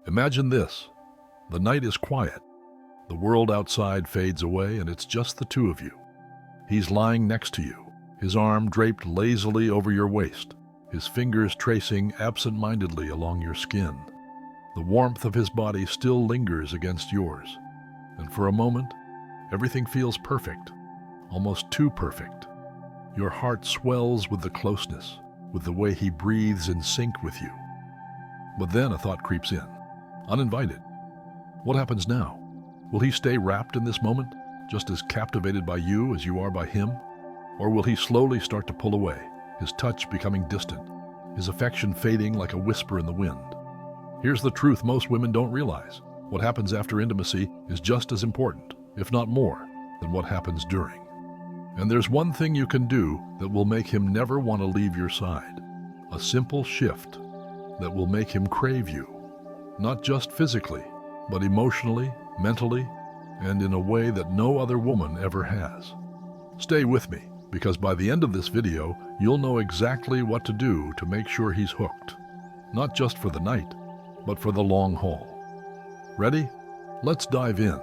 Imagine this. The night is quiet. The world outside fades away and it's just the two of you. He's lying next to you, his arm draped lazily over your waist, his fingers tracing absent-mindedly along your skin. The warmth of his body still lingers against yours, and for a moment, everything feels perfect, almost too perfect. Your heart swells with the closeness, with the way he breathes in sync with you. But then a thought creeps in, uninvited. What happens now? Will he stay wrapped in this moment, just as captivated by you as you are by him? Or will he slowly start to pull away, his touch becoming distant, his affection fading like a whisper in the wind? Here's the truth most women don't realize. What happens after intimacy is just as important, if not more, than what happens during. And there's one thing you can do that will make him never want to leave your side. A simple shift that will make him crave you, not just physically, but emotionally, mentally, and in a way that no other woman ever has. Stay with me, because by the end of this video, you'll know exactly what to do to make sure he's hooked. Not just for the night, but for the long haul. Ready? Let's dive in.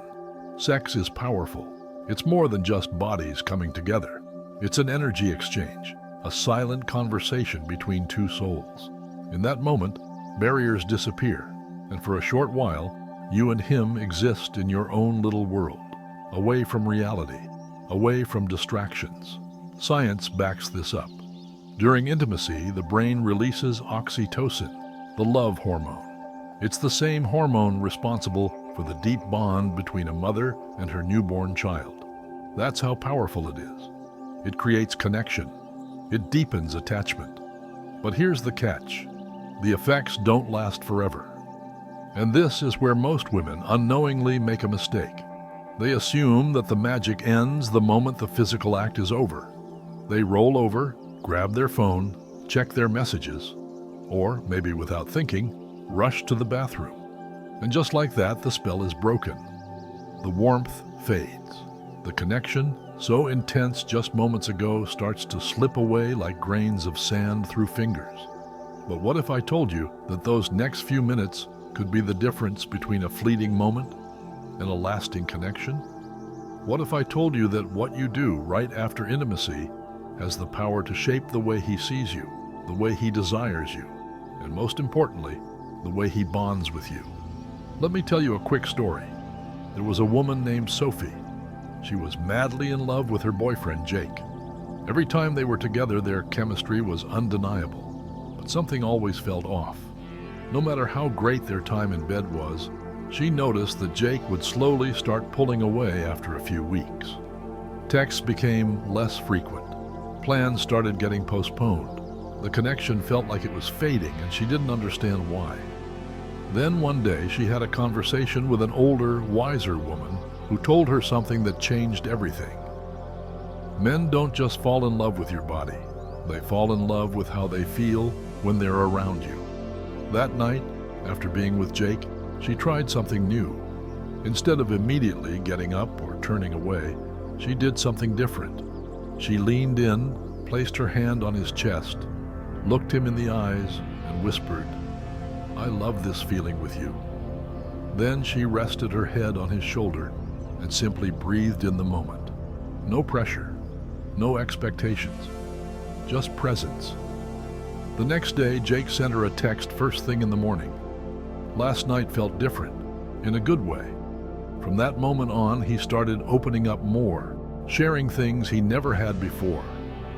Sex is powerful. It's more than just bodies coming together. It's an energy exchange, a silent conversation between two souls. In that moment, barriers disappear, and for a short while, you and him exist in your own little world, away from reality, away from distractions. Science backs this up. During intimacy, the brain releases oxytocin, the love hormone. It's the same hormone responsible for the deep bond between a mother and her newborn child. That's how powerful it is. It creates connection. It deepens attachment. But here's the catch. The effects don't last forever. And this is where most women unknowingly make a mistake. They assume that the magic ends the moment the physical act is over. They roll over, grab their phone, check their messages, or, maybe without thinking, rush to the bathroom. And just like that, the spell is broken. The warmth fades. The connection, so intense just moments ago, starts to slip away like grains of sand through fingers. But what if I told you that those next few minutes could be the difference between a fleeting moment and a lasting connection? What if I told you that what you do right after intimacy has the power to shape the way he sees you, the way he desires you, and most importantly, the way he bonds with you? Let me tell you a quick story. There was a woman named Sophie. She was madly in love with her boyfriend, Jake. Every time they were together, their chemistry was undeniable, but something always felt off. No matter how great their time in bed was, she noticed that Jake would slowly start pulling away after a few weeks. Texts became less frequent. Plans started getting postponed. The connection felt like it was fading, and she didn't understand why. Then one day, she had a conversation with an older, wiser woman who told her something that changed everything. Men don't just fall in love with your body. They fall in love with how they feel when they're around you. That night, after being with Jake, she tried something new. Instead of immediately getting up or turning away, she did something different. She leaned in, placed her hand on his chest, looked him in the eyes, and whispered, "I love this feeling with you." Then she rested her head on his shoulder and simply breathed in the moment. No pressure, no expectations, just presence. The next day, Jake sent her a text first thing in the morning. Last night felt different, in a good way. From that moment on, he started opening up more, sharing things he never had before.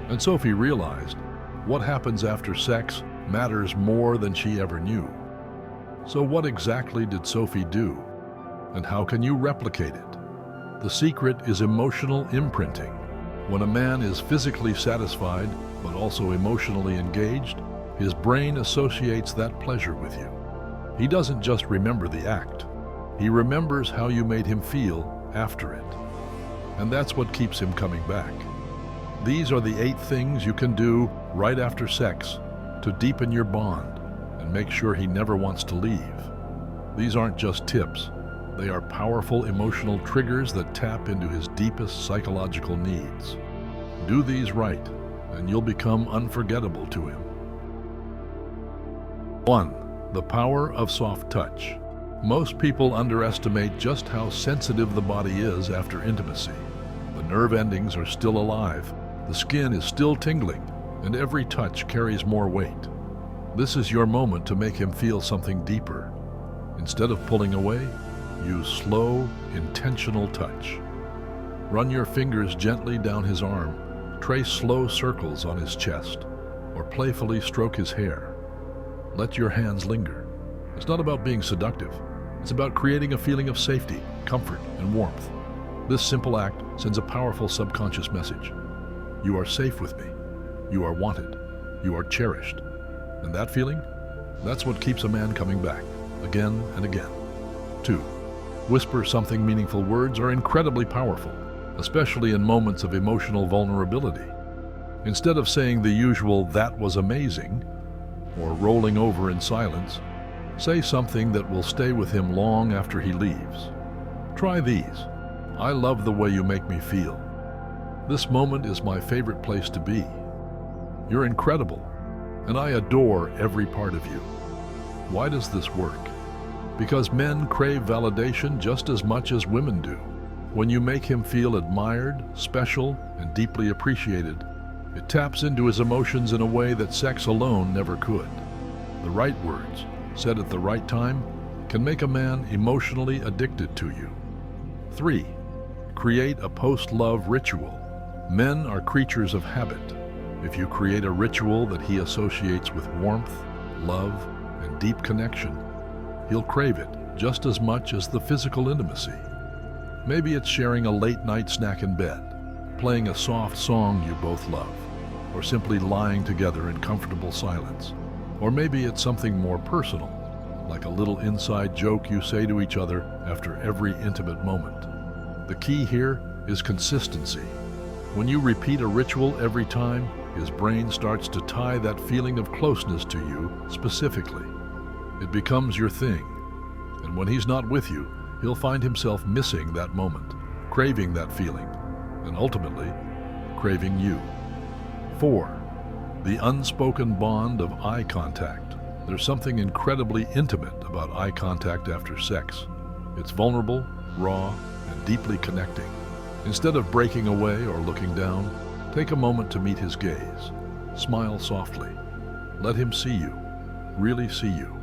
And Sophie realized what happens after sex matters more than she ever knew. So what exactly did Sophie do? And how can you replicate it? The secret is emotional imprinting. When a man is physically satisfied, but also emotionally engaged, his brain associates that pleasure with you. He doesn't just remember the act. He remembers how you made him feel after it. And that's what keeps him coming back. These are the 8 things you can do right after sex to deepen your bond and make sure he never wants to leave. These aren't just tips. They are powerful emotional triggers that tap into his deepest psychological needs. Do these right, and you'll become unforgettable to him. 1. The power of soft touch. Most people underestimate just how sensitive the body is after intimacy. The nerve endings are still alive, the skin is still tingling, and every touch carries more weight. This is your moment to make him feel something deeper. Instead of pulling away, use slow, intentional touch. Run your fingers gently down his arm, trace slow circles on his chest, or playfully stroke his hair. Let your hands linger. It's not about being seductive. It's about creating a feeling of safety, comfort, and warmth. This simple act sends a powerful subconscious message. You are safe with me. You are wanted. You are cherished. And that feeling? That's what keeps a man coming back, again and again. 2. Whisper something meaningful. Words are incredibly powerful, especially in moments of emotional vulnerability. Instead of saying the usual, "That was amazing," or rolling over in silence, say something that will stay with him long after he leaves. Try these. "I love the way you make me feel." "This moment is my favorite place to be." "You're incredible, and I adore every part of you." Why does this work? Because men crave validation just as much as women do. When you make him feel admired, special, and deeply appreciated, it taps into his emotions in a way that sex alone never could. The right words, said at the right time, can make a man emotionally addicted to you. 3. Create a post-love ritual. Men are creatures of habit. If you create a ritual that he associates with warmth, love, and deep connection, he'll crave it just as much as the physical intimacy. Maybe it's sharing a late-night snack in bed, playing a soft song you both love, or simply lying together in comfortable silence. Or maybe it's something more personal, like a little inside joke you say to each other after every intimate moment. The key here is consistency. When you repeat a ritual every time, his brain starts to tie that feeling of closeness to you specifically. It becomes your thing, and when he's not with you, he'll find himself missing that moment, craving that feeling, and ultimately, craving you. 4. The unspoken bond of eye contact. There's something incredibly intimate about eye contact after sex. It's vulnerable, raw, and deeply connecting. Instead of breaking away or looking down, take a moment to meet his gaze. Smile softly. Let him see you, really see you.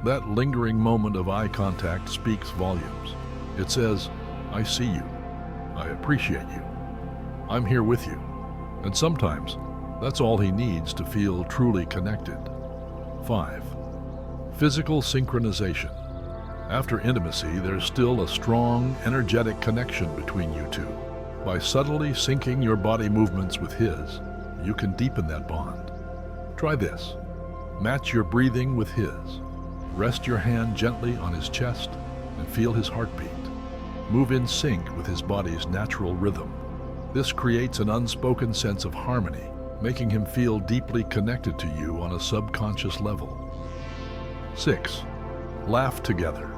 That lingering moment of eye contact speaks volumes. It says, "I see you. I appreciate you. I'm here with you." And sometimes, that's all he needs to feel truly connected. 5. Physical synchronization. After intimacy, there's still a strong, energetic connection between you two. By subtly syncing your body movements with his, you can deepen that bond. Try this. Match your breathing with his. Rest your hand gently on his chest and feel his heartbeat. Move in sync with his body's natural rhythm. This creates an unspoken sense of harmony, making him feel deeply connected to you on a subconscious level. 6. Laugh together.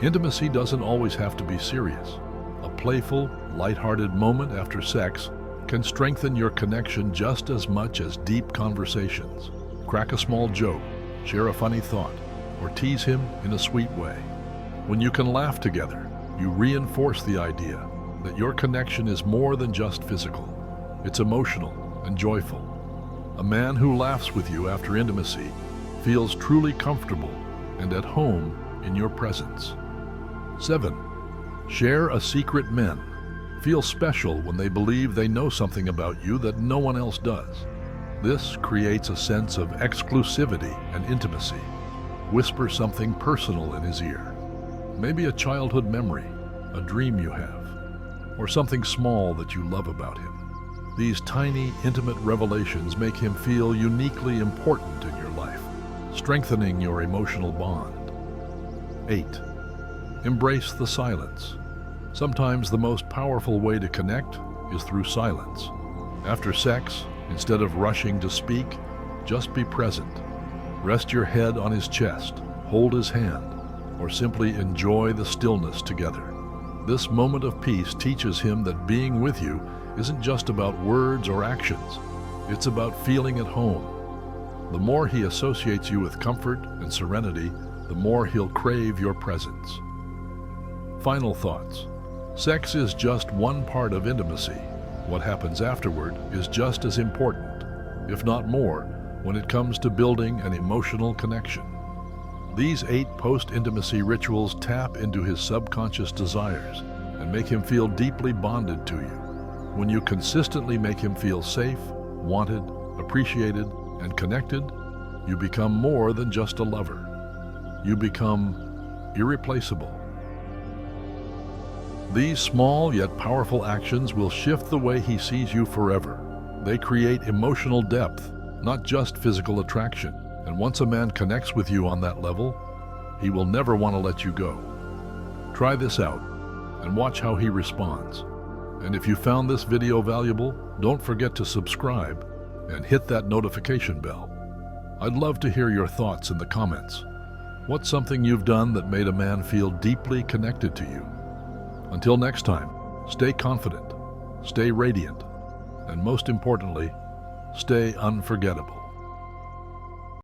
Intimacy doesn't always have to be serious. A playful, lighthearted moment after sex can strengthen your connection just as much as deep conversations. Crack a small joke, share a funny thought, or tease him in a sweet way. When you can laugh together, you reinforce the idea that your connection is more than just physical. It's emotional and joyful. A man who laughs with you after intimacy feels truly comfortable and at home in your presence. 7. Share a secret. Men feel special when they believe they know something about you that no one else does. This creates a sense of exclusivity and intimacy. Whisper something personal in his ear. Maybe a childhood memory, a dream you have, or something small that you love about him. These tiny, intimate revelations make him feel uniquely important in your life, strengthening your emotional bond. 8. Embrace the silence. Sometimes the most powerful way to connect is through silence. After sex, instead of rushing to speak, just be present. Rest your head on his chest, hold his hand, or simply enjoy the stillness together. This moment of peace teaches him that being with you isn't just about words or actions. It's about feeling at home. The more he associates you with comfort and serenity, the more he'll crave your presence. Final thoughts. Sex is just one part of intimacy. What happens afterward is just as important, if not more, when it comes to building an emotional connection. These 8 post-intimacy rituals tap into his subconscious desires and make him feel deeply bonded to you. When you consistently make him feel safe, wanted, appreciated, and connected, you become more than just a lover. You become irreplaceable. These small yet powerful actions will shift the way he sees you forever. They create emotional depth, not just physical attraction. And once a man connects with you on that level, he will never want to let you go. Try this out and watch how he responds. And if you found this video valuable, don't forget to subscribe and hit that notification bell. I'd love to hear your thoughts in the comments. What's something you've done that made a man feel deeply connected to you? Until next time, stay confident, stay radiant, and most importantly, stay unforgettable.